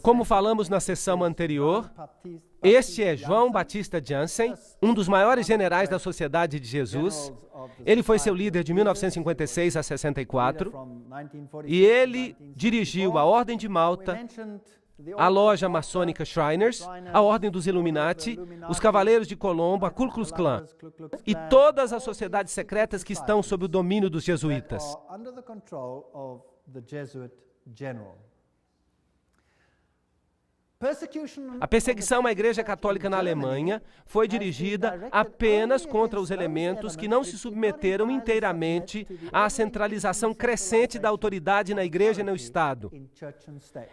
Como falamos na sessão anterior, este é João Batista Jansen, um dos maiores generais da Sociedade de Jesus. Ele foi seu líder de 1956 a 64 e ele dirigiu a Ordem de Malta, a loja maçônica Shriners, a Ordem dos Illuminati, os Cavaleiros de Colombo, a Ku Klux Klan e todas as sociedades secretas que estão sob o domínio dos jesuítas. A perseguição à Igreja Católica na Alemanha foi dirigida apenas contra os elementos que não se submeteram inteiramente à centralização crescente da autoridade na Igreja e no Estado.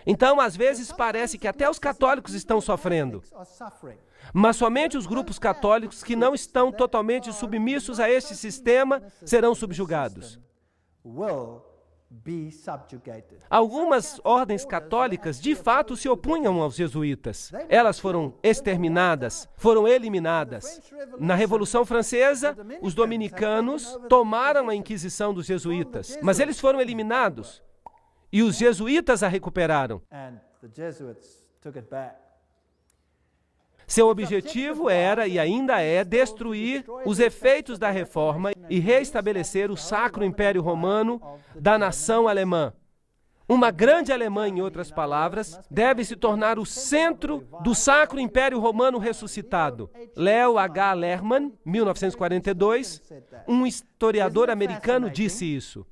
Então, às vezes, parece que até os católicos estão sofrendo, mas somente os grupos católicos que não estão totalmente submissos a este sistema serão subjugados. Algumas ordens católicas de fato se opunham aos jesuítas. Elas foram exterminadas, foram eliminadas. Na Revolução Francesa, os dominicanos tomaram a Inquisição dos jesuítas, mas eles foram eliminados e os jesuítas a recuperaram. Seu objetivo era e ainda é destruir os efeitos da reforma e reestabelecer o Sacro Império Romano da nação alemã. Uma grande Alemanha, em outras palavras, deve se tornar o centro do Sacro Império Romano ressuscitado. Leo H. Lerman, 1942, um historiador americano, disse isso.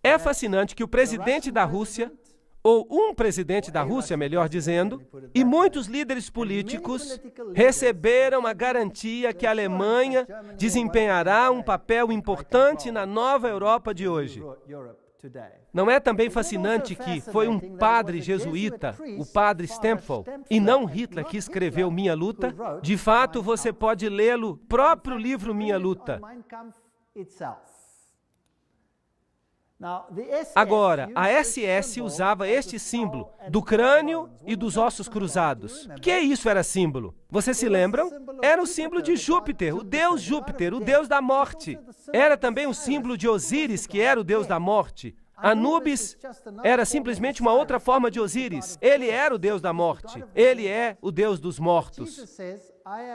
É fascinante que o presidente da Rússia, ou um presidente da Rússia, melhor dizendo, e muitos líderes políticos receberam a garantia que a Alemanha desempenhará um papel importante na nova Europa de hoje. Não é também fascinante que foi um padre jesuíta, o padre Stempfel, e não Hitler, que escreveu Minha Luta? De fato, você pode lê-lo, próprio livro Minha Luta. Agora, a SS usava este símbolo do crânio e dos ossos cruzados. Que isso era símbolo? Vocês se lembram? Era o símbolo de Júpiter, o deus da morte. Era também o símbolo de Osíris, que era o deus da morte. Anubis era simplesmente uma outra forma de Osíris. Ele era o deus da morte. Ele é o deus dos mortos.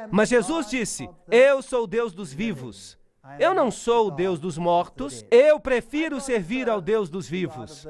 Mas Jesus disse, eu sou o Deus dos vivos. Eu não sou o Deus dos mortos, eu prefiro servir ao Deus dos vivos.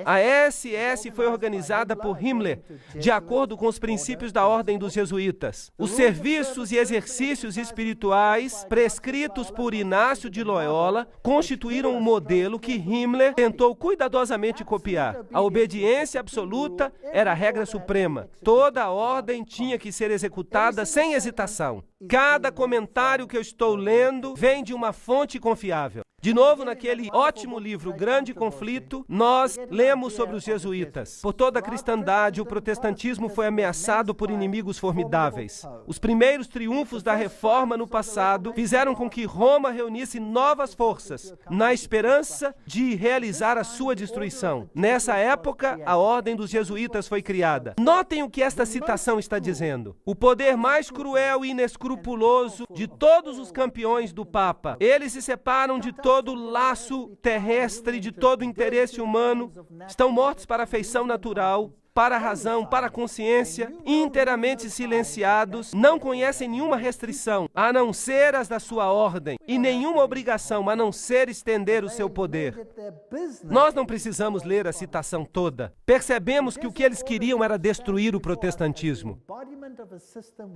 A SS foi organizada por Himmler, de acordo com os princípios da Ordem dos Jesuítas. Os serviços e exercícios espirituais prescritos por Inácio de Loyola constituíram um modelo que Himmler tentou cuidadosamente copiar. A obediência absoluta era a regra suprema. Toda a ordem tinha que ser executada sem hesitação. Cada comentário que eu estou lendo vem de uma fonte confiável. De novo, naquele ótimo livro, O Grande Conflito, nós lemos sobre os jesuítas. Por toda a cristandade, o protestantismo foi ameaçado por inimigos formidáveis. Os primeiros triunfos da reforma no passado fizeram com que Roma reunisse novas forças, na esperança de realizar a sua destruição. Nessa época, a Ordem dos Jesuítas foi criada. Notem o que esta citação está dizendo. O poder mais cruel e inescrupuloso de todos os campeões do Papa. Eles se separam de todo o laço terrestre, de todo o interesse humano, estão mortos para a afeição natural, para a razão, para a consciência, inteiramente silenciados, não conhecem nenhuma restrição, a não ser as da sua ordem, e nenhuma obrigação, a não ser estender o seu poder. Nós não precisamos ler a citação toda. Percebemos que o que eles queriam era destruir o protestantismo.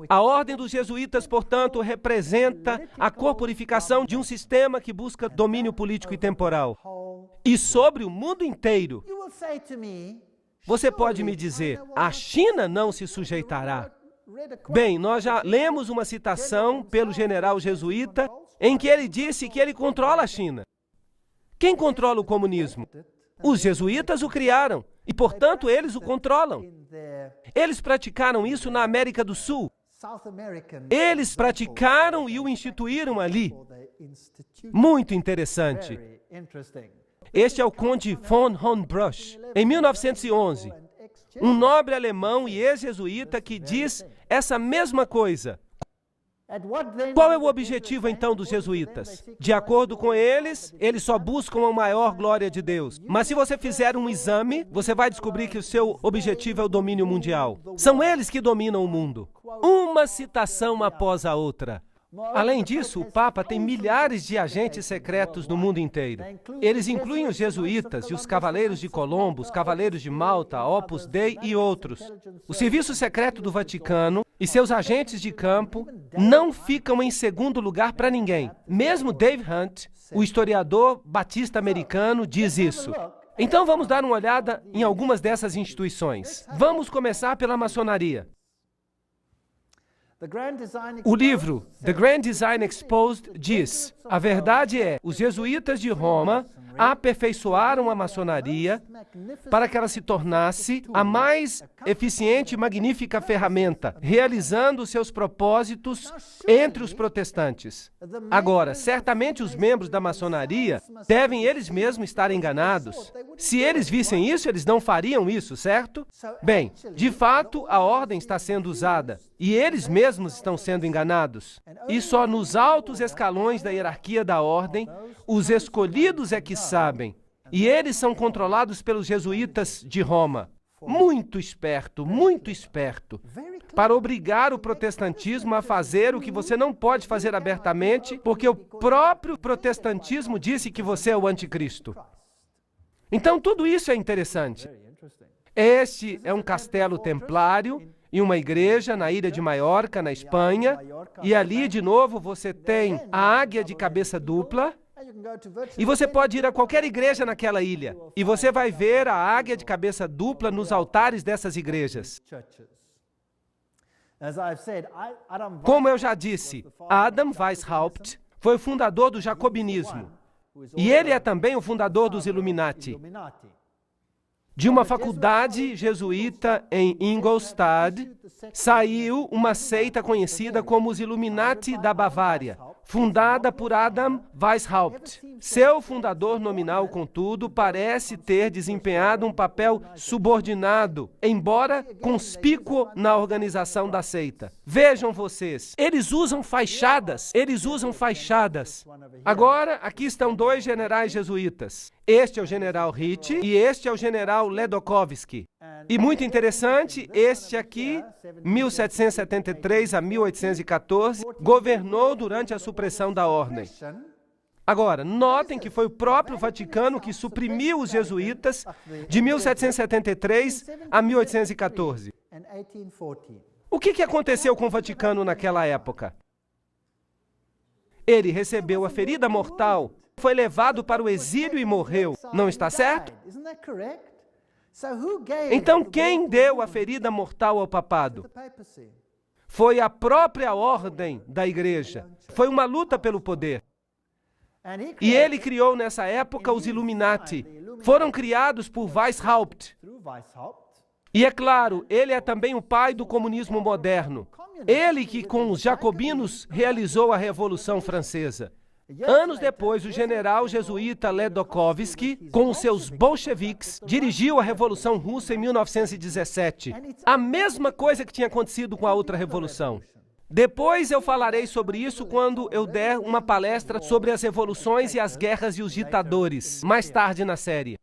A Ordem dos Jesuítas, portanto, representa a corporificação de um sistema que busca domínio político e temporal. E sobre o mundo inteiro. Você pode me dizer, a China não se sujeitará. Bem, nós já lemos uma citação pelo general jesuíta em que ele disse que ele controla a China. Quem controla o comunismo? Os jesuítas o criaram e, portanto, eles o controlam. Eles praticaram isso na América do Sul. Eles praticaram e o instituíram ali. Muito interessante. Este é o Conde von Hohenbrüch. Em 1911, um nobre alemão e ex-jesuíta que diz essa mesma coisa. Qual é o objetivo, então, dos jesuítas? De acordo com eles só buscam a maior glória de Deus. Mas se você fizer um exame, você vai descobrir que o seu objetivo é o domínio mundial. São eles que dominam o mundo. Uma citação após a outra. Além disso, o Papa tem milhares de agentes secretos no mundo inteiro. Eles incluem os jesuítas e os Cavaleiros de Colombo, os Cavaleiros de Malta, Opus Dei e outros. O Serviço Secreto do Vaticano e seus agentes de campo não ficam em segundo lugar para ninguém. Mesmo Dave Hunt, o historiador batista americano, diz isso. Então vamos dar uma olhada em algumas dessas instituições. Vamos começar pela maçonaria. O livro The Grand Design Exposed diz: a verdade é, os jesuítas de Roma aperfeiçoaram a maçonaria para que ela se tornasse a mais eficiente e magnífica ferramenta, realizando seus propósitos entre os protestantes. Agora, certamente os membros da maçonaria devem eles mesmos estar enganados. Se eles vissem isso, eles não fariam isso, certo? Bem, de fato, a ordem está sendo usada e eles mesmos estão sendo enganados. E só nos altos escalões da hierarquia da ordem, os escolhidos é que sabem. E eles são controlados pelos jesuítas de Roma. Muito esperto, para obrigar o protestantismo a fazer o que você não pode fazer abertamente, porque o próprio protestantismo disse que você é o anticristo. Então, tudo isso é interessante. Este é um castelo templário e uma igreja na ilha de Maiorca, na Espanha, e ali, de novo, você tem a águia de cabeça dupla, e você pode ir a qualquer igreja naquela ilha, e você vai ver a águia de cabeça dupla nos altares dessas igrejas. Como eu já disse, Adam Weishaupt foi o fundador do jacobinismo, e ele é também o fundador dos Illuminati. De uma faculdade jesuíta em Ingolstadt, saiu uma seita conhecida como os Illuminati da Bavária, fundada por Adam Weishaupt. Seu fundador nominal, contudo, parece ter desempenhado um papel subordinado, embora conspícuo na organização da seita. Vejam vocês, eles usam fachadas. Agora, aqui estão dois generais jesuítas. Este é o general Ritchie e este é o general Ledochowski. E muito interessante, este aqui, 1773 a 1814, governou durante a supressão da ordem. Agora, notem que foi o próprio Vaticano que suprimiu os jesuítas de 1773 a 1814. O que aconteceu com o Vaticano naquela época? Ele recebeu a ferida mortal, foi levado para o exílio e morreu. Não está certo? Então, quem deu a ferida mortal ao papado? Foi a própria ordem da igreja. Foi uma luta pelo poder. E ele criou nessa época os Illuminati. Foram criados por Weishaupt. E é claro, ele é também o pai do comunismo moderno. Ele que com os jacobinos realizou a Revolução Francesa. Anos depois, o general jesuíta Ledochowski, com os seus bolcheviques, dirigiu a Revolução Russa em 1917. A mesma coisa que tinha acontecido com a outra revolução. Depois eu falarei sobre isso quando eu der uma palestra sobre as revoluções e as guerras e os ditadores, mais tarde na série.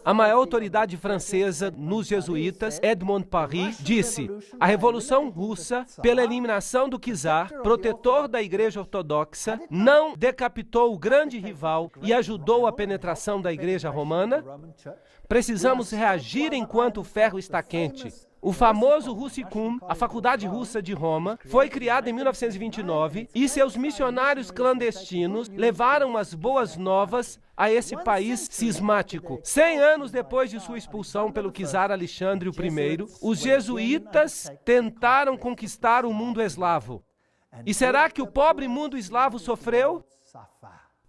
A maior autoridade francesa nos jesuítas, Edmond Paris, disse: a Revolução Russa, pela eliminação do czar, protetor da Igreja Ortodoxa, não decapitou o grande rival e ajudou a penetração da Igreja Romana? Precisamos reagir enquanto o ferro está quente. O famoso Russicum, a Faculdade Russa de Roma, foi criada em 1929 e seus missionários clandestinos levaram as boas novas a esse país cismático. 100 anos depois de sua expulsão pelo czar Alexandre I, os jesuítas tentaram conquistar o mundo eslavo. E será que o pobre mundo eslavo sofreu?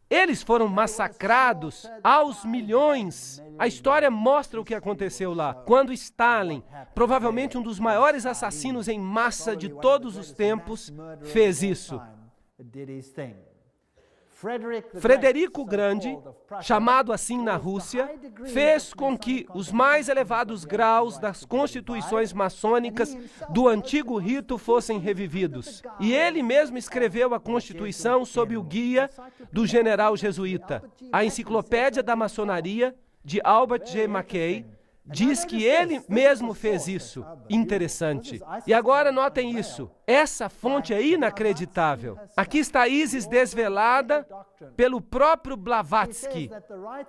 Eles foram massacrados aos milhões. A história mostra o que aconteceu lá. Quando Stalin, provavelmente um dos maiores assassinos em massa de todos os tempos, fez isso. Frederico o Grande, chamado assim na Rússia, fez com que os mais elevados graus das constituições maçônicas do antigo rito fossem revividos. E ele mesmo escreveu a Constituição sob o guia do general jesuíta. A Enciclopédia da Maçonaria, de Albert G. Mackay, diz que ele mesmo fez isso. Interessante. E agora notem isso. Essa fonte é inacreditável. Aqui está Isis desvelada pelo próprio Blavatsky,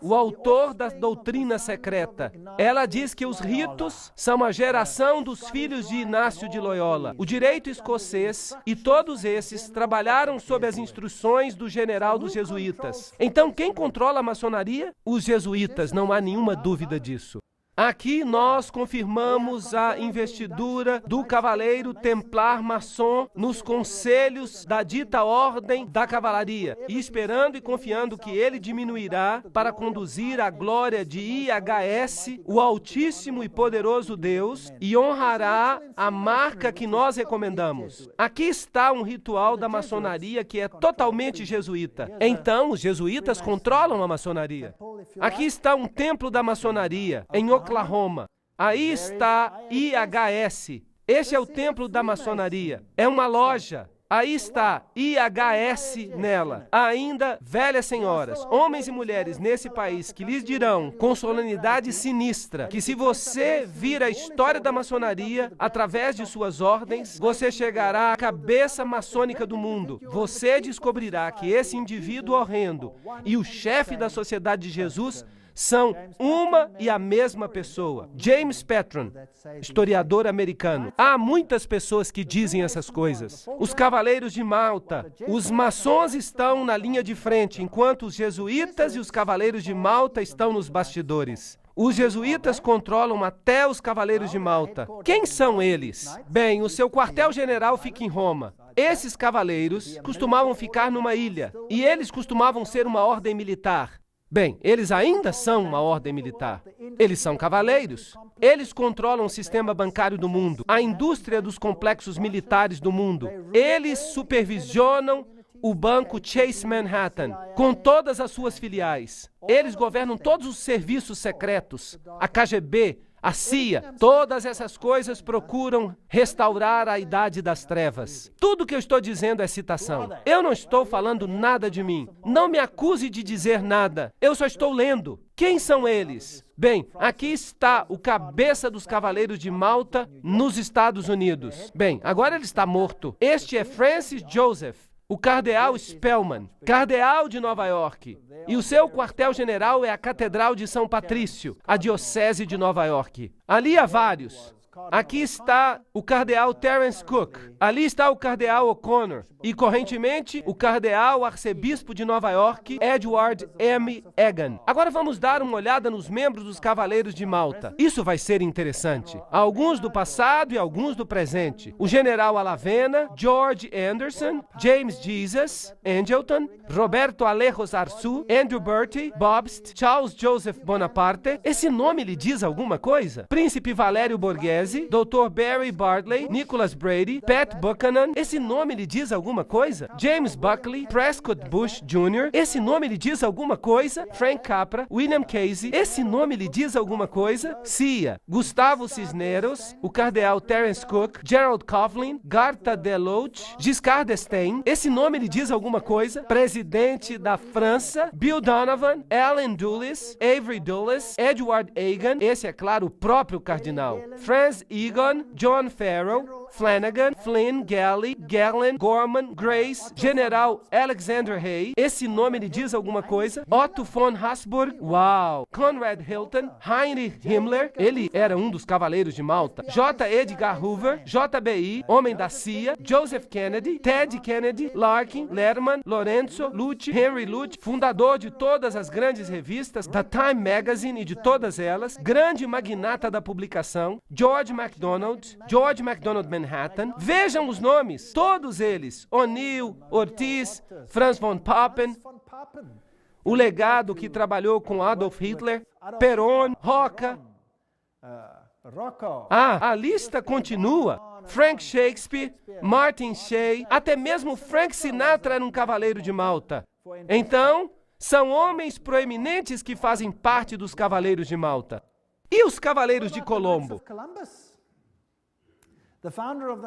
o autor da doutrina secreta. Ela diz que os ritos são a geração dos filhos de Inácio de Loyola. O direito escocês e todos esses trabalharam sob as instruções do general dos jesuítas. Então, quem controla a maçonaria? Os jesuítas, não há nenhuma dúvida disso. Aqui nós confirmamos a investidura do cavaleiro templar maçom nos conselhos da dita ordem da cavalaria, e esperando e confiando que ele diminuirá para conduzir a glória de IHS, o Altíssimo e Poderoso Deus, e honrará a marca que nós recomendamos. Aqui está um ritual da maçonaria que é totalmente jesuíta. Então, os jesuítas controlam a maçonaria. Aqui está um templo da maçonaria, em Oklahoma. Aí está IHS. Este é o templo da maçonaria. É uma loja. Aí está IHS nela. Ainda, velhas senhoras, homens e mulheres nesse país que lhes dirão com solenidade sinistra que se você vir a história da maçonaria através de suas ordens, você chegará à cabeça maçônica do mundo. Você descobrirá que esse indivíduo horrendo e o chefe da Sociedade de Jesus são uma e a mesma pessoa. James Patron, historiador americano. Há muitas pessoas que dizem essas coisas. Os Cavaleiros de Malta, os maçons estão na linha de frente, enquanto os jesuítas e os Cavaleiros de Malta estão nos bastidores. Os jesuítas controlam até os Cavaleiros de Malta. Quem são eles? Bem, o seu quartel-general fica em Roma. Esses cavaleiros costumavam ficar numa ilha, e eles costumavam ser uma ordem militar. Bem, eles ainda são uma ordem militar. Eles são cavaleiros. Eles controlam o sistema bancário do mundo, a indústria dos complexos militares do mundo. Eles supervisionam o banco Chase Manhattan, com todas as suas filiais. Eles governam todos os serviços secretos, a KGB, a CIA, todas essas coisas procuram restaurar a idade das trevas. Tudo que eu estou dizendo é citação. Eu não estou falando nada de mim. Não me acuse de dizer nada. Eu só estou lendo. Quem são eles? Bem, aqui está o cabeça dos Cavaleiros de Malta nos Estados Unidos. Bem, agora ele está morto. Este é Francis Joseph, o cardeal Spellman, cardeal de Nova York. E o seu quartel-general é a Catedral de São Patrício, a Diocese de Nova York. Ali há vários. Aqui está o cardeal Terence Cook. Ali está o cardeal O'Connor. E, correntemente, o cardeal arcebispo de Nova York, Edward M. Egan. Agora vamos dar uma olhada nos membros dos Cavaleiros de Malta. Isso vai ser interessante. Alguns do passado e alguns do presente. O general Alavena, George Anderson, James Jesus, Angleton, Roberto Alejos Arçu, Andrew Bertie, Bobst, Charles Joseph Bonaparte. Esse nome lhe diz alguma coisa? Príncipe Valério Borghese, Dr. Barry Bartley, Nicholas Brady, Pat Buchanan. Esse nome lhe diz alguma coisa? James Buckley, Prescott Bush Jr. Esse nome lhe diz alguma coisa? Frank Capra, William Casey. Esse nome lhe diz alguma coisa? CIA, Gustavo Cisneros, o cardeal Terence Cook, Gerald Coughlin, Garta Deloche, Giscard d'Estaing. Esse nome lhe diz alguma coisa? Presidente da França, Bill Donovan, Alan Dulles, Avery Dulles, Edward Egan. Esse é, claro, o próprio cardinal. Franz Egon, John Farrell, Flanagan, Flynn, Galley, Gallen, Gorman, Grace, General Alexander Hay. Esse nome lhe diz alguma coisa? Otto von Habsburg, uau! Conrad Hilton, Heinrich Himmler, ele era um dos Cavaleiros de Malta. J. Edgar Hoover, JBI, homem da CIA, Joseph Kennedy, Ted Kennedy, Larkin, Lerman, Lorenzo, Lute, Henry Lute, fundador de todas as grandes revistas, da Time Magazine e de todas elas, grande magnata da publicação, George MacDonald Manhattan. Vejam os nomes, todos eles, O'Neill, Ortiz, Franz von Papen, o legado que trabalhou com Adolf Hitler, Perón, Roca. A lista continua. Frank Shakespeare, Martin Shea, até mesmo Frank Sinatra era um cavaleiro de Malta. Então, são homens proeminentes que fazem parte dos Cavaleiros de Malta. E os Cavaleiros de Colombo?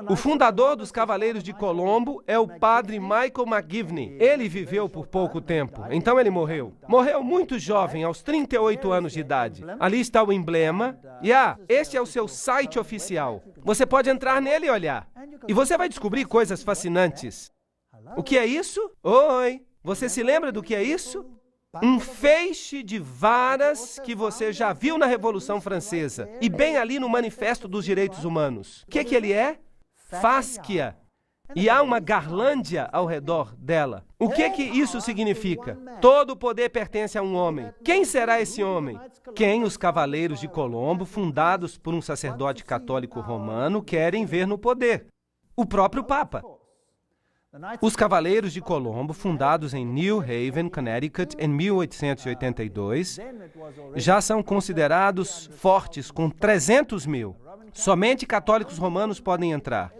O fundador dos Cavaleiros de Colombo é o padre Michael McGivney. Ele viveu por pouco tempo, então ele morreu. Morreu muito jovem, aos 38 anos de idade. Ali está o emblema. E este é o seu site oficial. Você pode entrar nele e olhar. E você vai descobrir coisas fascinantes. O que é isso? Oi! Você se lembra do que é isso? Um feixe de varas que você já viu na Revolução Francesa e bem ali no Manifesto dos Direitos Humanos. O que ele é? Fásquia. E há uma garlândia ao redor dela. O que isso significa? Todo o poder pertence a um homem. Quem será esse homem? Quem os Cavaleiros de Colombo, fundados por um sacerdote católico romano, querem ver no poder? O próprio Papa. Os Cavaleiros de Colombo, fundados em New Haven, Connecticut, em 1882, já são considerados fortes, com 300 mil. Somente católicos romanos podem entrar.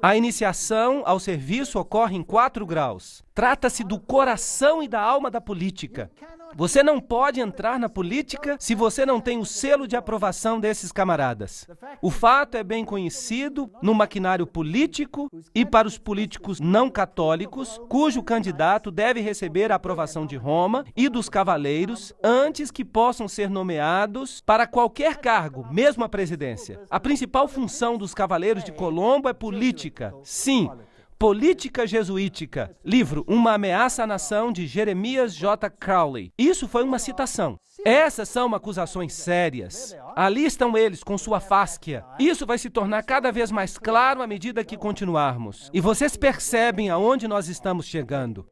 A iniciação ao serviço ocorre em 4 graus. Trata-se do coração e da alma da política. Você não pode entrar na política se você não tem o selo de aprovação desses camaradas. O fato é bem conhecido no maquinário político e para os políticos não católicos, cujo candidato deve receber a aprovação de Roma e dos cavaleiros antes que possam ser nomeados para qualquer cargo, mesmo a presidência. A principal função dos Cavaleiros de Colombo é política. Sim. Política Jesuítica, livro Uma Ameaça à Nação, de Jeremias J. Crowley. Isso foi uma citação. Essas são acusações sérias. Ali estão eles com sua fásquia. Isso vai se tornar cada vez mais claro à medida que continuarmos. E vocês percebem aonde nós estamos chegando.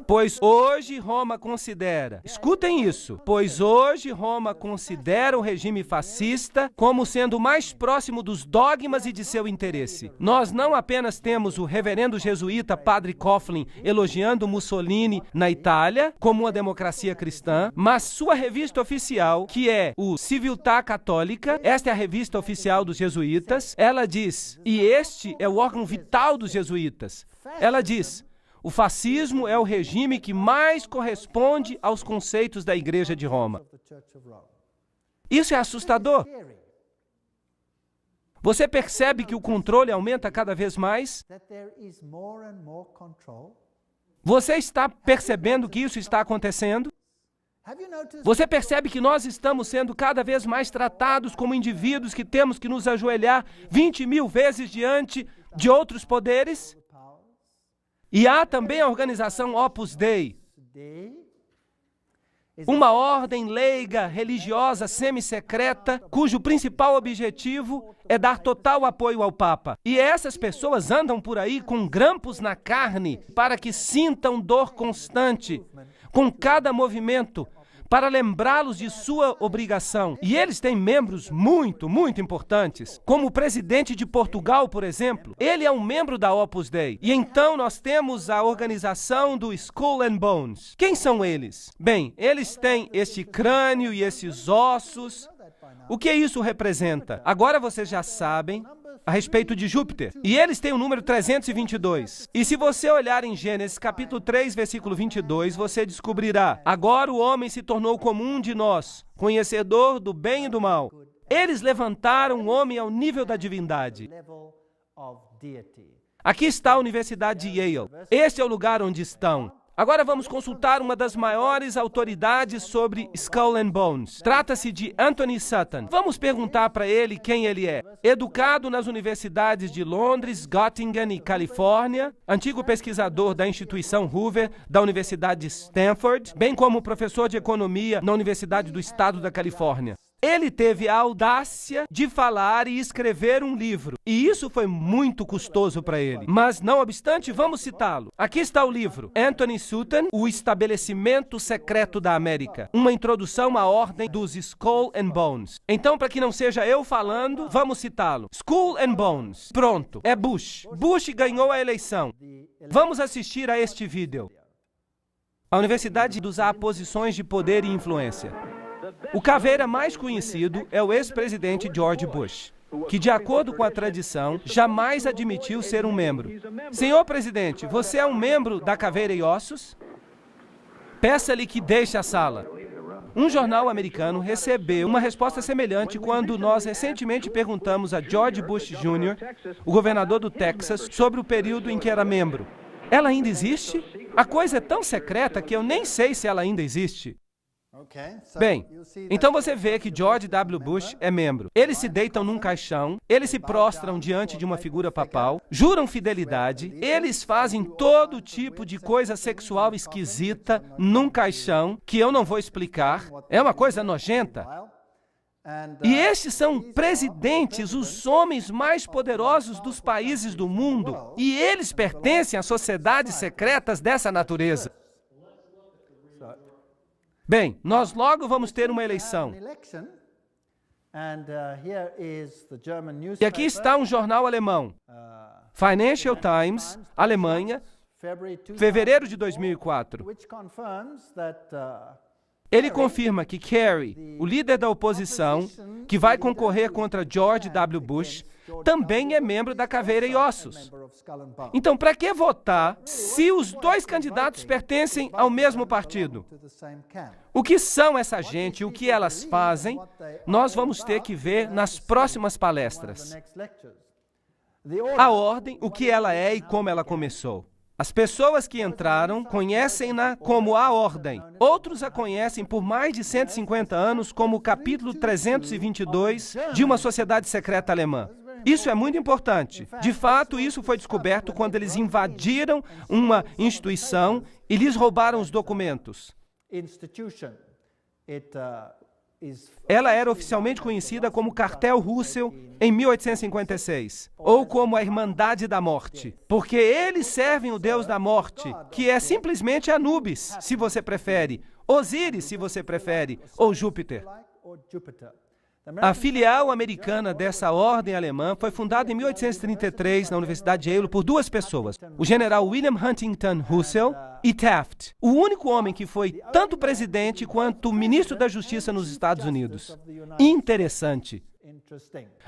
Pois hoje Roma considera, escutem isso, pois hoje Roma considera o regime fascista como sendo mais próximo dos dogmas e de seu interesse. Nós não apenas temos o reverendo jesuíta Padre Coughlin elogiando Mussolini na Itália como uma democracia cristã, mas sua revista oficial, que é o Civiltà Católica, esta é a revista oficial dos jesuítas, ela diz, e este é o órgão vital dos jesuítas, ela diz: o fascismo é o regime que mais corresponde aos conceitos da Igreja de Roma. Isso é assustador. Você percebe que o controle aumenta cada vez mais? Você está percebendo que isso está acontecendo? Você percebe que nós estamos sendo cada vez mais tratados como indivíduos que temos que nos ajoelhar 20 mil vezes diante de outros poderes? E há também a organização Opus Dei, uma ordem leiga, religiosa, semi-secreta, cujo principal objetivo é dar total apoio ao Papa. E essas pessoas andam por aí com grampos na carne para que sintam dor constante com cada movimento, para lembrá-los de sua obrigação. E eles têm membros muito, muito importantes, como o presidente de Portugal, por exemplo. Ele é um membro da Opus Dei. E então nós temos a organização do Skull and Bones. Quem são eles? Bem, eles têm este crânio e esses ossos. O que isso representa? Agora vocês já sabem a respeito de Júpiter. E eles têm o número 322. E se você olhar em Gênesis capítulo 3, versículo 22, você descobrirá: agora o homem se tornou como um de nós, conhecedor do bem e do mal. Eles levantaram o homem ao nível da divindade. Aqui está a Universidade de Yale. Este é o lugar onde estão. Agora vamos consultar uma das maiores autoridades sobre Skull and Bones. Trata-se de Anthony Sutton. Vamos perguntar para ele quem ele é. Educado nas universidades de Londres, Göttingen e Califórnia, antigo pesquisador da instituição Hoover, da Universidade de Stanford, bem como professor de economia na Universidade do Estado da Califórnia. Ele teve a audácia de falar e escrever um livro. E isso foi muito custoso para ele. Mas, não obstante, vamos citá-lo. Aqui está o livro. Anthony Sutton, O Estabelecimento Secreto da América. Uma introdução à ordem dos Skull and Bones. Então, para que não seja eu falando, vamos citá-lo. Skull and Bones. Pronto. É Bush. Bush ganhou a eleição. Vamos assistir a este vídeo. A universidade usa posições de poder e influência. O caveira mais conhecido é o ex-presidente George Bush. que, de acordo com a tradição, jamais admitiu ser um membro. Senhor presidente, você é um membro da Caveira e Ossos? Peça-lhe que deixe a sala. Um jornal americano recebeu uma resposta semelhante quando nós recentemente perguntamos a George Bush Jr., o governador do Texas, sobre o período em que era membro. Ela ainda existe? A coisa é tão secreta que eu nem sei se ela ainda existe. Bem, então você vê que George W. Bush é membro. Eles se deitam num caixão, eles se prostram diante de uma figura papal, juram fidelidade, eles fazem todo tipo de coisa sexual esquisita num caixão, que eu não vou explicar, é uma coisa nojenta. E estes são presidentes, os homens mais poderosos dos países do mundo, e eles pertencem a sociedades secretas dessa natureza. Bem, nós logo vamos ter uma eleição. E aqui está um jornal alemão, Financial Times, Alemanha, fevereiro de 2004. Ele confirma que Kerry, o líder da oposição, que vai concorrer contra George W. Bush, também é membro da Caveira e Ossos. Então, para que votar se os dois candidatos pertencem ao mesmo partido? O que são essa gente, o que elas fazem, nós vamos ter que ver nas próximas palestras. A ordem, o que ela é e como ela começou. As pessoas que entraram conhecem-na como a Ordem. Outros a conhecem por mais de 150 anos como o capítulo 322 de uma sociedade secreta alemã. Isso é muito importante. De fato, isso foi descoberto quando eles invadiram uma instituição e lhes roubaram os documentos. Ela era oficialmente conhecida como Cartel Russell em 1856, ou como a Irmandade da Morte, porque eles servem o Deus da Morte, que é simplesmente Anubis, se você prefere, Osíris, se você prefere, ou Júpiter. A filial americana dessa ordem alemã foi fundada em 1833 na Universidade de Yale por duas pessoas, o general William Huntington Russell e Taft, o único homem que foi tanto presidente quanto ministro da Justiça nos Estados Unidos. Interessante.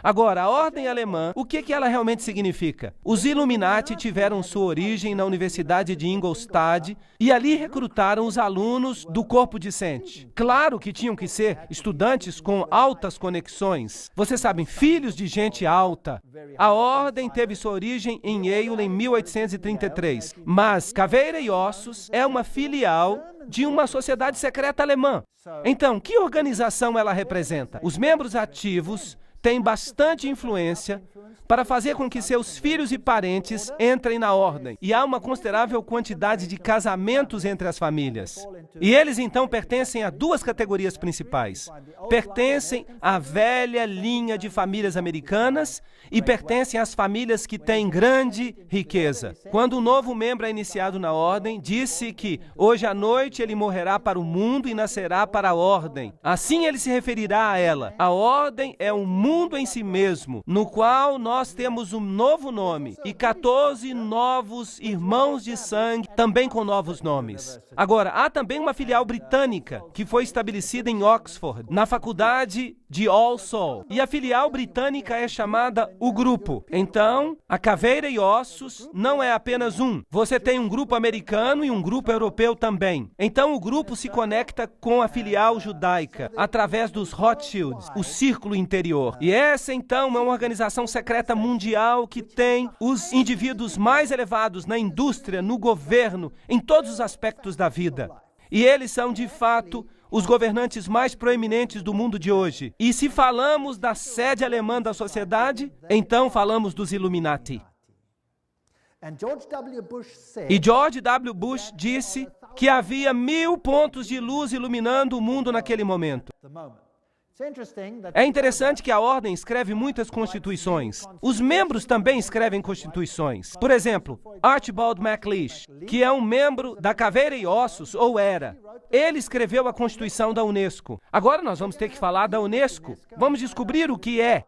Agora, a ordem alemã, o que ela realmente significa? Os Illuminati tiveram sua origem na Universidade de Ingolstadt e ali recrutaram os alunos do corpo discente. Claro que tinham que ser estudantes com altas conexões. Vocês sabem, filhos de gente alta. A ordem teve sua origem em Yale em 1833, mas Caveira e Ossos é uma filial de uma sociedade secreta alemã. Então, que organização ela representa? Os membros ativos têm bastante influência para fazer com que seus filhos e parentes entrem na ordem. E há uma considerável quantidade de casamentos entre as famílias. E eles, então, pertencem a duas categorias principais. Pertencem à velha linha de famílias americanas e pertencem às famílias que têm grande riqueza. Quando um novo membro é iniciado na ordem, disse que hoje à noite ele morrerá para o mundo e nascerá para a ordem. Assim ele se referirá a ela. A ordem é um mundo em si mesmo, no qual nós temos um novo nome e 14 novos irmãos de sangue, também com novos nomes. Agora, há também uma filial britânica que foi estabelecida em Oxford, na faculdade de All Souls. E a filial britânica é chamada o Grupo. Então, a Caveira e Ossos não é apenas um. Você tem um grupo americano e um grupo europeu também. Então, o grupo se conecta com a filial judaica através dos Rothschilds, o círculo interior. E essa, então, é uma organização secreta mundial que tem os indivíduos mais elevados na indústria, no governo, em todos os aspectos da vida. E eles são, de fato, os governantes mais proeminentes do mundo de hoje. E se falamos da sede alemã da sociedade, então falamos dos Illuminati. E George W. Bush disse que havia 1000 pontos de luz iluminando o mundo naquele momento. É interessante que a ordem escreve muitas constituições. Os membros também escrevem constituições. Por exemplo, Archibald MacLeish, que é um membro da Caveira e Ossos, ou era. Ele escreveu a Constituição da Unesco. Agora nós vamos ter que falar da Unesco. Vamos descobrir o que é.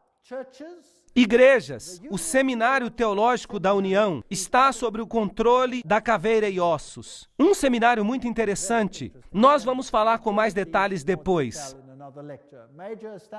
Igrejas, o Seminário Teológico da União, está sob o controle da Caveira e Ossos. Um seminário muito interessante. Nós vamos falar com mais detalhes depois.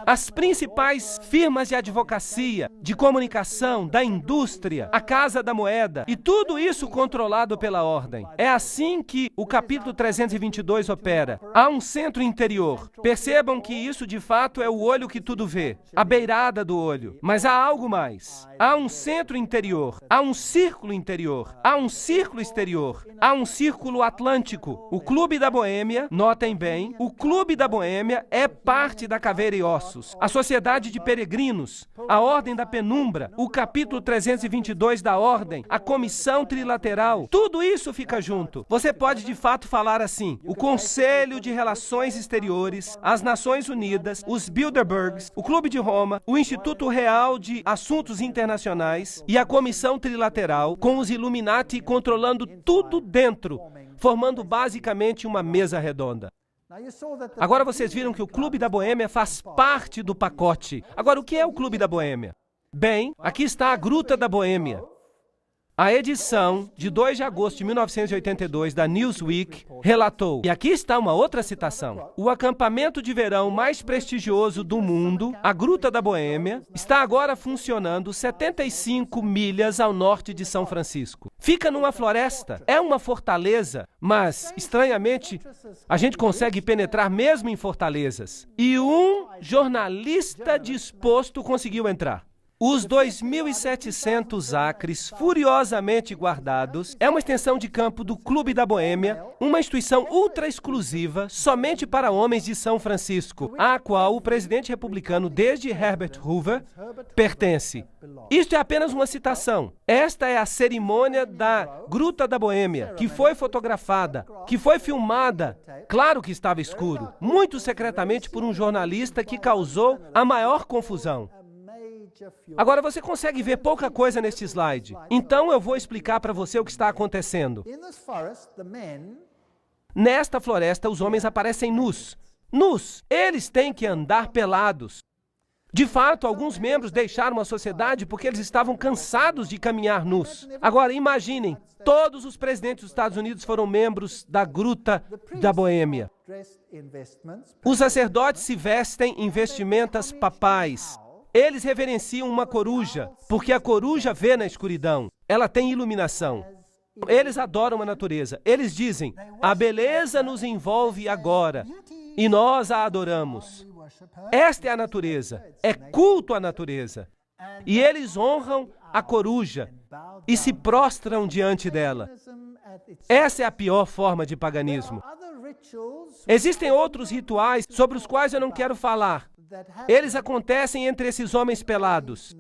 As principais firmas de advocacia, de comunicação, da indústria, a Casa da Moeda, e tudo isso controlado pela ordem. É assim que o capítulo 322 opera. Há um centro interior. Percebam que isso de fato é o olho que tudo vê, a beirada do olho. Mas há algo mais. Há um centro interior, há um círculo interior, há um círculo exterior, há um círculo atlântico. O Clube da Boêmia, notem bem, o Clube da Boêmia é parte da Caveira e Ossos, a Sociedade de Peregrinos, a Ordem da Penumbra, o capítulo 322 da Ordem, a Comissão Trilateral, tudo isso fica junto. Você pode de fato falar assim: o Conselho de Relações Exteriores, as Nações Unidas, os Bilderbergs, o Clube de Roma, o Instituto Real de Assuntos Internacionais e a Comissão Trilateral, com os Illuminati controlando tudo dentro, formando basicamente uma mesa redonda. Agora vocês viram que o Clube da Boêmia faz parte do pacote. Agora, o que é o Clube da Boêmia? Bem, aqui está a Gruta da Boêmia. A edição de 2 de agosto de 1982 da Newsweek relatou, e aqui está uma outra citação: o acampamento de verão mais prestigioso do mundo, a Gruta da Boêmia, está agora funcionando 75 milhas ao norte de São Francisco. Fica numa floresta, é uma fortaleza, mas, estranhamente, a gente consegue penetrar mesmo em fortalezas. E um jornalista disposto conseguiu entrar. Os 2.700 acres furiosamente guardados é uma extensão de campo do Clube da Boêmia, uma instituição ultra exclusiva somente para homens de São Francisco, à qual o presidente republicano desde Herbert Hoover pertence. Isto é apenas uma citação. Esta é a cerimônia da Gruta da Boêmia, que foi fotografada, que foi filmada. Claro que estava escuro, muito secretamente por um jornalista que causou a maior confusão. Agora, você consegue ver pouca coisa neste slide. Então, eu vou explicar para você o que está acontecendo. Nesta floresta, os homens aparecem nus. Nus! Eles têm que andar pelados. De fato, alguns membros deixaram a sociedade porque eles estavam cansados de caminhar nus. Agora, imaginem, todos os presidentes dos Estados Unidos foram membros da Gruta da Boêmia. Os sacerdotes se vestem em vestimentas papais. Eles reverenciam uma coruja, porque a coruja vê na escuridão. Ela tem iluminação. Eles adoram a natureza. Eles dizem: a beleza nos envolve agora, e nós a adoramos. Esta é a natureza. É culto à natureza. E eles honram a coruja e se prostram diante dela. Essa é a pior forma de paganismo. Existem outros rituais sobre os quais eu não quero falar. Eles acontecem entre esses homens pelados.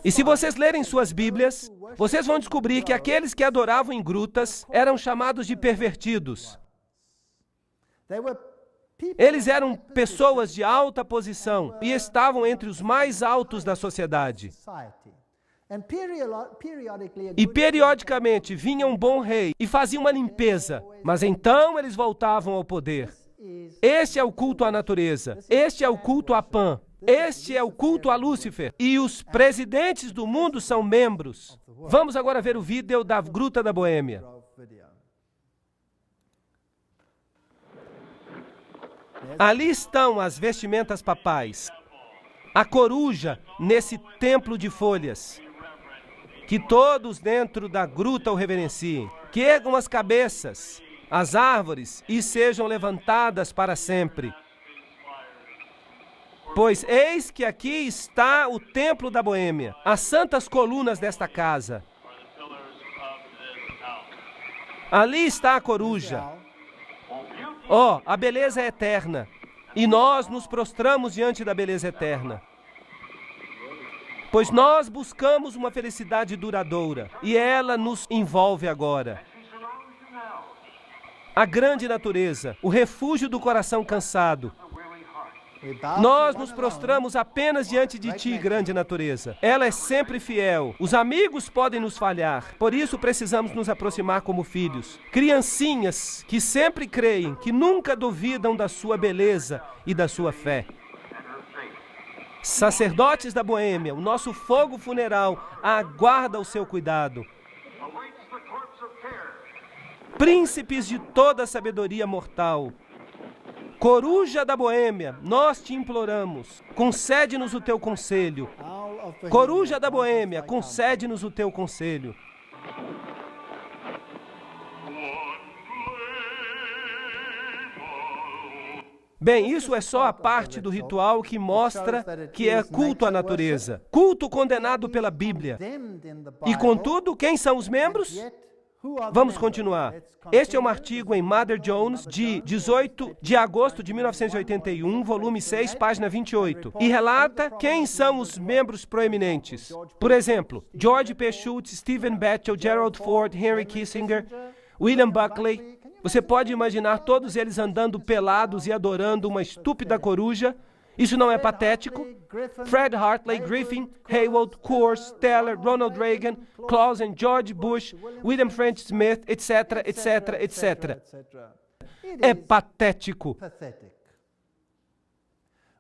E se vocês lerem suas Bíblias, vocês vão descobrir que aqueles que adoravam em grutas eram chamados de pervertidos. Eles eram pessoas de alta posição e estavam entre os mais altos da sociedade. E periodicamente vinha um bom rei e fazia uma limpeza, mas então eles voltavam ao poder. Este é o culto à natureza, este é o culto a Pan, este é o culto a Lúcifer, e os presidentes do mundo são membros. Vamos agora ver o vídeo da Gruta da Boêmia. Ali estão as vestimentas papais, a coruja nesse templo de folhas. Que todos dentro da gruta o reverenciem, que ergam as cabeças, as árvores, e sejam levantadas para sempre. Pois eis que aqui está o templo da Boêmia, as santas colunas desta casa. Ali está a coruja. Ó, a beleza é eterna, e nós nos prostramos diante da beleza eterna. Pois nós buscamos uma felicidade duradoura, e ela nos envolve agora. A grande natureza, o refúgio do coração cansado. Nós nos prostramos apenas diante de ti, grande natureza. Ela é sempre fiel. Os amigos podem nos falhar, por isso precisamos nos aproximar como filhos. Criancinhas que sempre creem, que nunca duvidam da sua beleza e da sua fé. Sacerdotes da Boêmia, o nosso fogo funeral aguarda o seu cuidado. príncipes de toda a sabedoria mortal, coruja da Boêmia, nós te imploramos, concede-nos o teu conselho. Coruja da Boêmia, concede-nos o teu conselho. Bem, isso é só a parte do ritual que mostra que é culto à natureza. Culto condenado pela Bíblia. E, contudo, quem são os membros? Vamos continuar. Este é um artigo em Mother Jones, de 18 de agosto de 1981, volume 6, página 28, e relata quem são os membros proeminentes. Por exemplo, George P. Schultz, Stephen Batchel, Gerald Ford, Henry Kissinger, William Buckley. Você pode imaginar todos eles andando pelados e adorando uma estúpida coruja? Isso não é patético? Fred Hartley, Griffin, Haywood, Coors, Teller, Ronald Reagan, Clausen, George Bush, William French Smith, etc., etc., etc. É patético.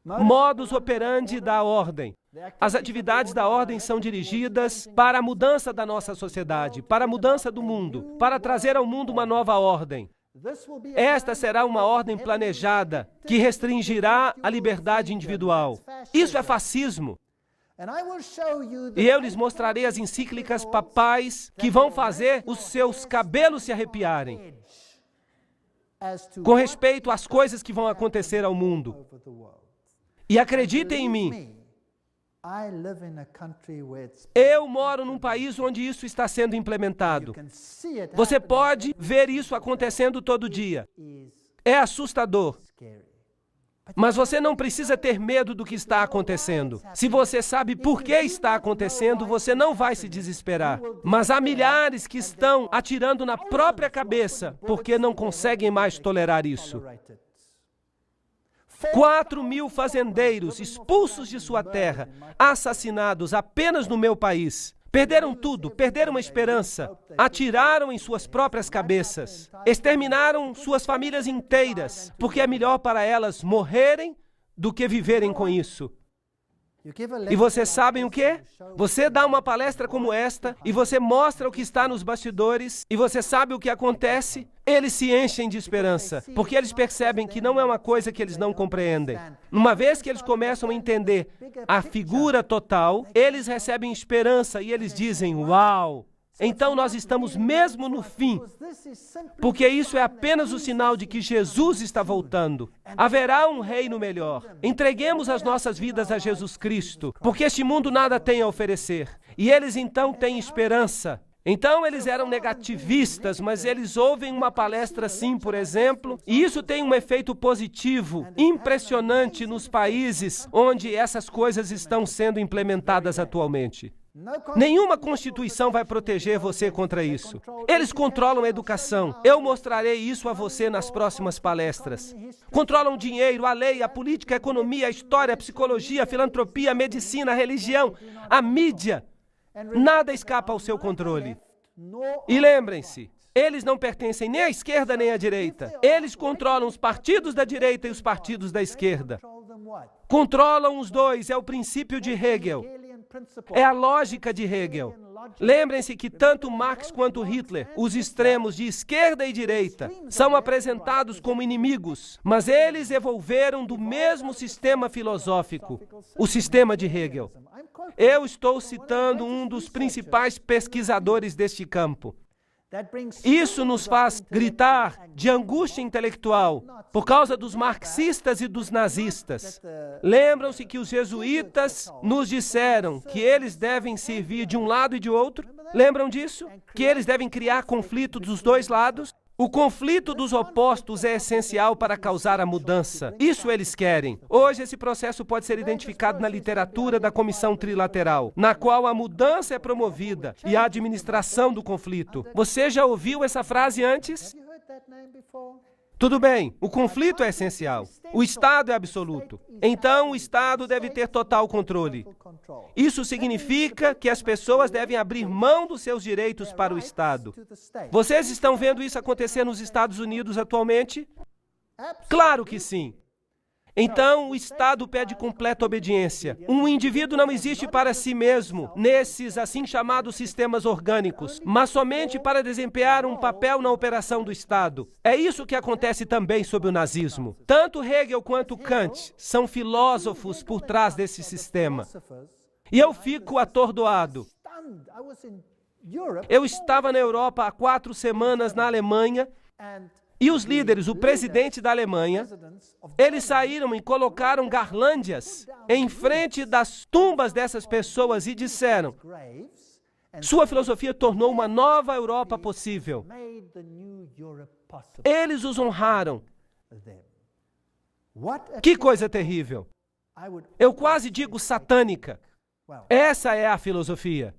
Modus operandi da ordem. As atividades da ordem são dirigidas para a mudança da nossa sociedade, para a mudança do mundo, para trazer ao mundo uma nova ordem. Esta será uma ordem planejada que restringirá a liberdade individual. Isso é fascismo. E eu lhes mostrarei as encíclicas papais que vão fazer os seus cabelos se arrepiarem com respeito às coisas que vão acontecer ao mundo. E acreditem em mim, eu moro num país onde isso está sendo implementado. Você pode ver isso acontecendo todo dia. É assustador. Mas você não precisa ter medo do que está acontecendo. Se você sabe por que está acontecendo, você não vai se desesperar. Mas há milhares que estão atirando na própria cabeça porque não conseguem mais tolerar isso. 4.000 fazendeiros expulsos de sua terra, assassinados apenas no meu país. Perderam tudo, perderam a esperança, atiraram em suas próprias cabeças, exterminaram suas famílias inteiras, porque é melhor para elas morrerem do que viverem com isso. E vocês sabem o quê? Você dá uma palestra como esta e você mostra o que está nos bastidores e você sabe o que acontece? Eles se enchem de esperança, porque eles percebem que não é uma coisa que eles não compreendem. Uma vez que eles começam a entender a figura total, eles recebem esperança e eles dizem, uau! Então nós estamos mesmo no fim, porque isso é apenas o sinal de que Jesus está voltando. Haverá um reino melhor. Entreguemos as nossas vidas a Jesus Cristo, porque este mundo nada tem a oferecer. E eles então têm esperança. Então eles eram negativistas, mas eles ouvem uma palestra assim, por exemplo, e isso tem um efeito positivo, impressionante nos países onde essas coisas estão sendo implementadas atualmente. Nenhuma constituição vai proteger você contra isso. Eles controlam a educação. Eu mostrarei isso a você nas próximas palestras. Controlam o dinheiro, a lei, a política, a economia, a história, a psicologia, a filantropia, a medicina, a religião, a mídia. Nada escapa ao seu controle. E lembrem-se, eles não pertencem nem à esquerda nem à direita. Eles controlam os partidos da direita e os partidos da esquerda. Controlam os dois, é o princípio de Hegel. É a lógica de Hegel. Lembrem-se que tanto Marx quanto Hitler, os extremos de esquerda e direita, são apresentados como inimigos, mas eles evolveram do mesmo sistema filosófico, o sistema de Hegel. Eu estou citando um dos principais pesquisadores deste campo. Isso nos faz gritar de angústia intelectual por causa dos marxistas e dos nazistas. Lembram-se que os jesuítas nos disseram que eles devem servir de um lado e de outro? Lembram disso? Que eles devem criar conflito dos dois lados? O conflito dos opostos é essencial para causar a mudança. Isso eles querem. Hoje, esse processo pode ser identificado na literatura da Comissão Trilateral, na qual a mudança é promovida e a administração do conflito. Você já ouviu essa frase antes? Tudo bem, o conflito é essencial. O Estado é absoluto. Então, o Estado deve ter total controle. Isso significa que as pessoas devem abrir mão dos seus direitos para o Estado. Vocês estão vendo isso acontecer nos Estados Unidos atualmente? Claro que sim. Então, o Estado pede completa obediência. Um indivíduo não existe para si mesmo, nesses assim chamados sistemas orgânicos, mas somente para desempenhar um papel na operação do Estado. É isso que acontece também sob o nazismo. Tanto Hegel quanto Kant são filósofos por trás desse sistema. E eu fico atordoado. Eu estava na Europa há 4 semanas na Alemanha, e os líderes, o presidente da Alemanha, eles saíram e colocaram garlândias em frente das tumbas dessas pessoas e disseram: sua filosofia tornou uma nova Europa possível. Eles os honraram. Que coisa terrível. Eu quase digo satânica. Essa é a filosofia.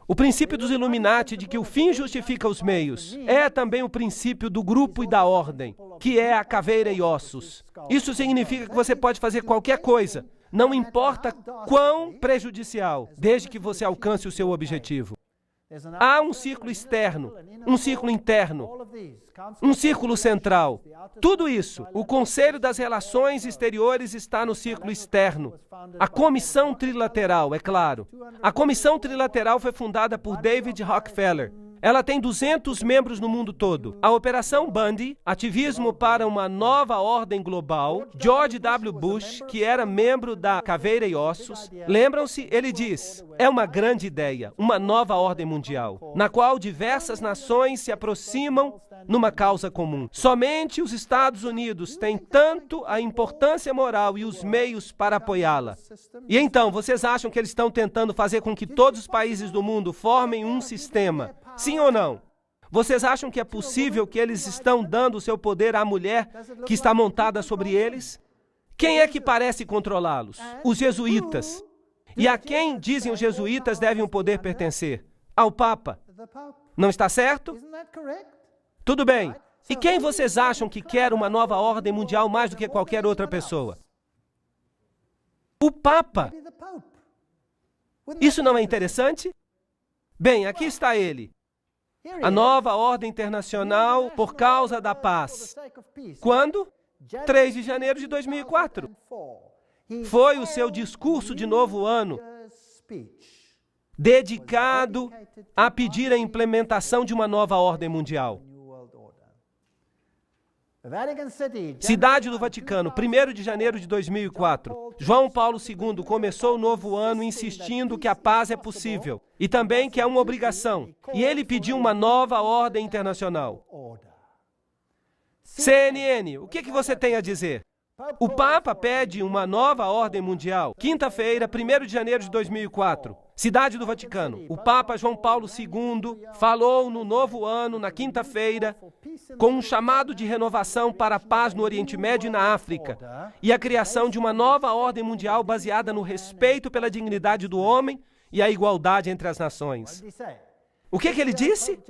O princípio dos Illuminati de que o fim justifica os meios é também o princípio do grupo e da ordem, que é a caveira e ossos. Isso significa que você pode fazer qualquer coisa, não importa quão prejudicial, desde que você alcance o seu objetivo. Há um círculo externo, um círculo interno, um círculo central. Tudo isso, o Conselho das Relações Exteriores está no círculo externo. A Comissão Trilateral, é claro. A Comissão Trilateral foi fundada por David Rockefeller. Ela tem 200 membros no mundo todo. A Operação Bundy, ativismo para uma nova ordem global. George W. Bush, que era membro da Caveira e Ossos, lembram-se? Ele diz: é uma grande ideia, uma nova ordem mundial, na qual diversas nações se aproximam numa causa comum. Somente os Estados Unidos têm tanto a importância moral e os meios para apoiá-la. E então, vocês acham que eles estão tentando fazer com que todos os países do mundo formem um sistema? Sim ou não? Vocês acham que é possível que eles estão dando o seu poder à mulher que está montada sobre eles? Quem é que parece controlá-los? Os jesuítas. E a quem dizem os jesuítas devem o poder pertencer? Ao Papa. Não está certo? Tudo bem. E quem vocês acham que quer uma nova ordem mundial mais do que qualquer outra pessoa? O Papa. Isso não é interessante? Bem, aqui está ele. A nova ordem internacional por causa da paz. Quando? 3 de janeiro de 2004. Foi o seu discurso de novo ano, dedicado a pedir a implementação de uma nova ordem mundial. Cidade do Vaticano, 1º de janeiro de 2004. João Paulo II começou o novo ano insistindo que a paz é possível e também que é uma obrigação. E ele pediu uma nova ordem internacional. CNN, o que você tem a dizer? O Papa pede uma nova ordem mundial. Quinta-feira, 1º de janeiro de 2004. Cidade do Vaticano. O Papa João Paulo II falou no novo ano, na quinta-feira, com um chamado de renovação para a paz no Oriente Médio e na África, e a criação de uma nova ordem mundial baseada no respeito pela dignidade do homem e a igualdade entre as nações. O que ele disse?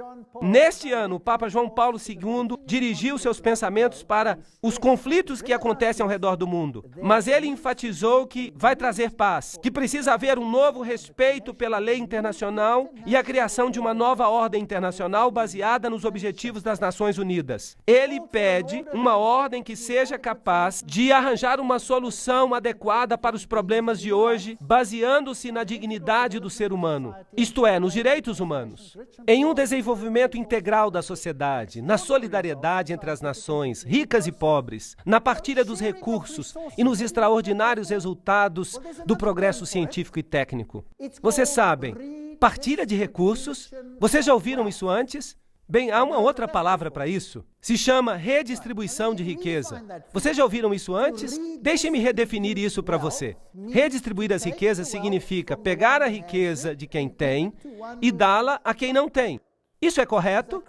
Neste ano, o Papa João Paulo II dirigiu seus pensamentos para os conflitos que acontecem ao redor do mundo. Mas ele enfatizou que vai trazer paz, que precisa haver um novo respeito pela lei internacional e a criação de uma nova ordem internacional baseada nos objetivos das Nações Unidas. Ele pede uma ordem que seja capaz de arranjar uma solução adequada para os problemas de hoje, baseando-se na dignidade do ser humano, isto é, nos direitos humanos. Em um desenvolvimento integral da sociedade, na solidariedade entre as nações, ricas e pobres, na partilha dos recursos e nos extraordinários resultados do progresso científico e técnico. Vocês sabem, partilha de recursos, vocês já ouviram isso antes? Bem, há uma outra palavra para isso. Se chama redistribuição de riqueza. Vocês já ouviram isso antes? Deixe-me redefinir isso para você. Redistribuir as riquezas significa pegar a riqueza de quem tem e dá-la a quem não tem. Isso é correto?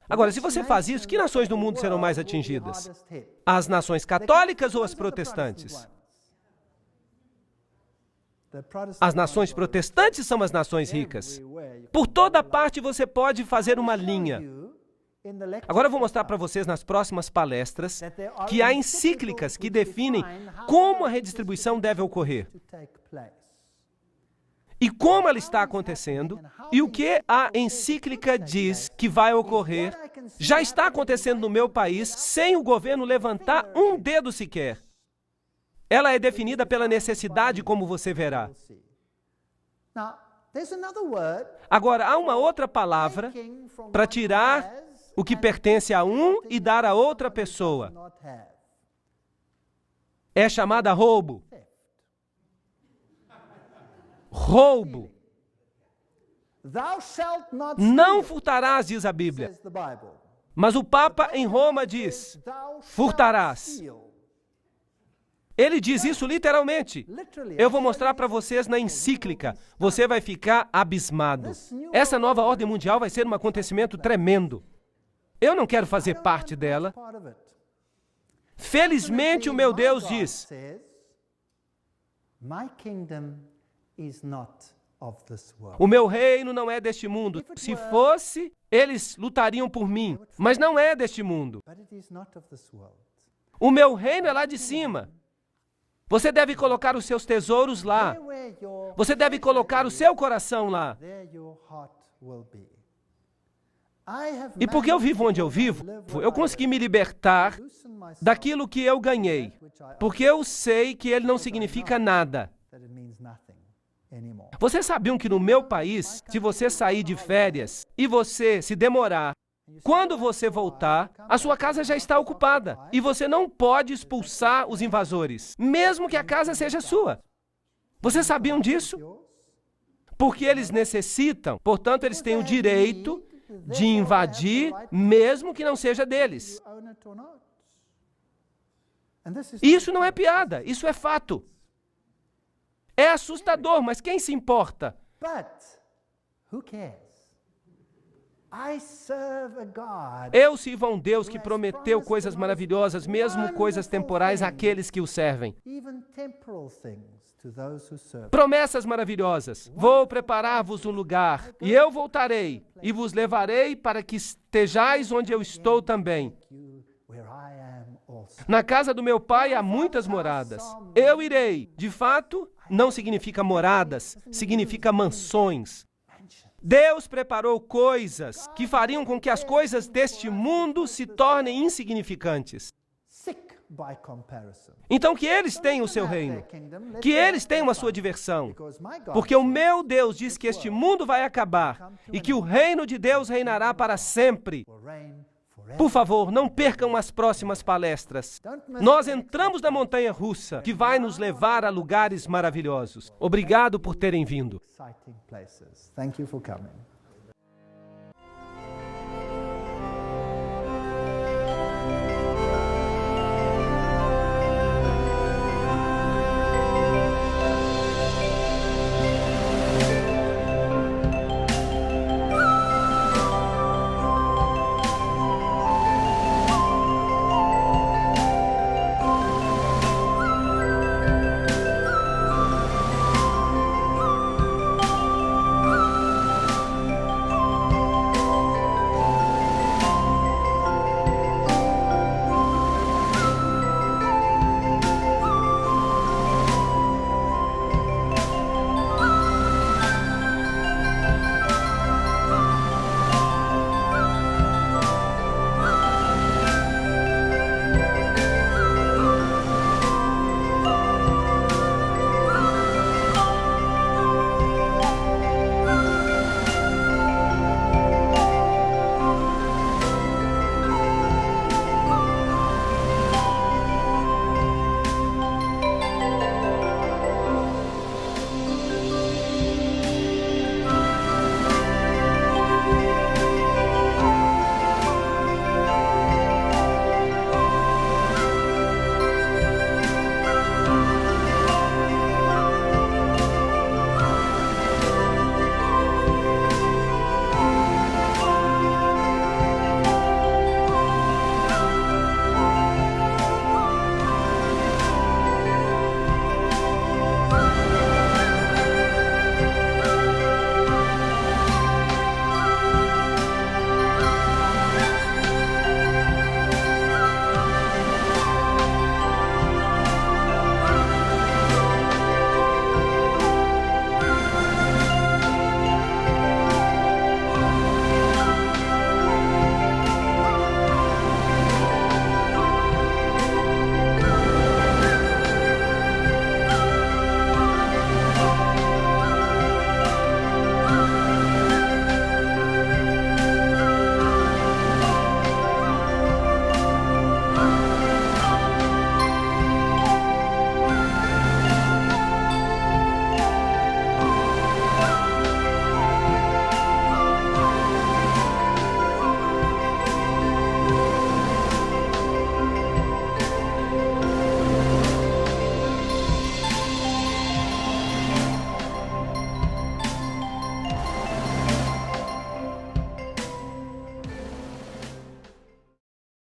Agora, se você faz isso, que nações do mundo serão mais atingidas? As nações católicas ou as protestantes? As nações protestantes são as nações ricas. Por toda parte você pode fazer uma linha. Agora eu vou mostrar para vocês nas próximas palestras que há encíclicas que definem como a redistribuição deve ocorrer. E como ela está acontecendo, e o que a encíclica diz que vai ocorrer já está acontecendo no meu país sem o governo levantar um dedo sequer. Ela é definida pela necessidade, como você verá. Agora, há uma outra palavra para tirar o que pertence a um e dar a outra pessoa. É chamada roubo. Roubo. Não furtarás, diz a Bíblia. Mas o Papa em Roma diz, furtarás. Ele diz isso literalmente. Eu vou mostrar para vocês na encíclica. Você vai ficar abismado. Essa nova ordem mundial vai ser um acontecimento tremendo. Eu não quero fazer parte dela. Felizmente, o meu Deus diz, o meu reino não é deste mundo. Se fosse, eles lutariam por mim. Mas não é deste mundo. O meu reino é lá de cima. Você deve colocar os seus tesouros lá. Você deve colocar o seu coração lá. E porque eu vivo onde eu vivo, eu consegui me libertar daquilo que eu ganhei. Porque eu sei que ele não significa nada. Vocês sabiam que no meu país, se você sair de férias e você se demorar, quando você voltar, a sua casa já está ocupada e você não pode expulsar os invasores, mesmo que a casa seja sua. Vocês sabiam disso? Porque eles necessitam, portanto, eles têm o direito de invadir, mesmo que não seja deles. Isso não é piada, isso é fato. É assustador, mas quem se importa? Eu sirvo a um Deus que prometeu coisas maravilhosas, mesmo coisas temporais, àqueles que o servem. Promessas maravilhosas. Vou preparar-vos um lugar, e eu voltarei, e vos levarei para que estejais onde eu estou também. Na casa do meu pai há muitas moradas. Eu irei. De fato, não significa moradas, significa mansões. Deus preparou coisas que fariam com que as coisas deste mundo se tornem insignificantes. Então que eles tenham o seu reino, que eles tenham a sua diversão, porque o meu Deus diz que este mundo vai acabar e que o reino de Deus reinará para sempre. Por favor, não percam as próximas palestras. Nós entramos na montanha russa, que vai nos levar a lugares maravilhosos. Obrigado por terem vindo. Thank you for coming.